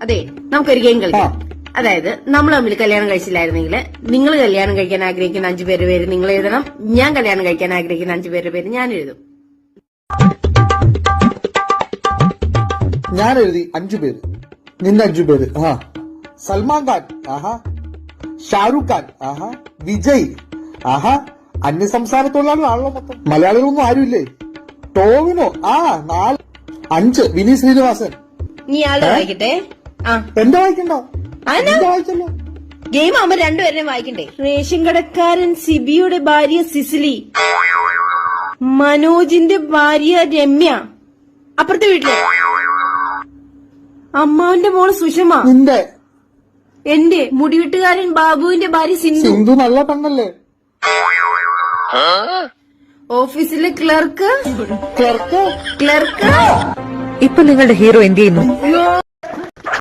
അതെ, നമുക്കൊരു ഗെയിം കളിക്കാം. അതായത് നമ്മൾ തമ്മിൽ കല്യാണം കഴിച്ചില്ലായിരുന്നെങ്കിൽ നിങ്ങൾ കല്യാണം കഴിക്കാൻ ആഗ്രഹിക്കുന്ന 5 പേരുടെ പേര് നിങ്ങൾ എഴുതണം, ഞാൻ കല്യാണം കഴിക്കാൻ ആഗ്രഹിക്കുന്ന 5 പേരുടെ പേര് ഞാൻ എഴുതും. ഞാൻ എഴുതി 5 പേര്, നിന്റെ 5 പേര്. സൽമാൻ ഖാൻ, ആഹാ. ഷാരൂഖ് ഖാൻ, ആഹാ. വിജയ്, ആഹാ. അന്യസംസ്ഥാന തൊഴിലാളികളാണല്ലോ മൊത്തം. മലയാളികളൊന്നും ആരുമില്ലേ? ടോവിനോ, 5. വിനീത് ശ്രീനിവാസൻ. നീ ആളുടെ വായിക്കട്ടെ. എന്റെ വായിക്കണ്ടോ? വായിച്ചല്ലോ. ഗെയിം ആവുമ്പോ രണ്ടുപേരും വായിക്കണ്ടേ? റേഷൻ കടക്കാരൻ സിബിയുടെ ഭാര്യ സിസിലി, മനോജിന്റെ ഭാര്യ രമ്യ, അപ്പുറത്തെ വീട്ടിലെ അമ്മാവന്റെ മോള് സുഷമ, നിന്റെ എന്റെ മുടിവെട്ടുകാരൻ ബാബുവിന്റെ ഭാര്യ സിന്ധു. നല്ല പെണ്ണല്ലേ? ഓഫീസിലെ ക്ലർക്ക്. ഇപ്പൊ നിങ്ങളുടെ ഹീറോ എന്ത് ചെയ്യുന്നു?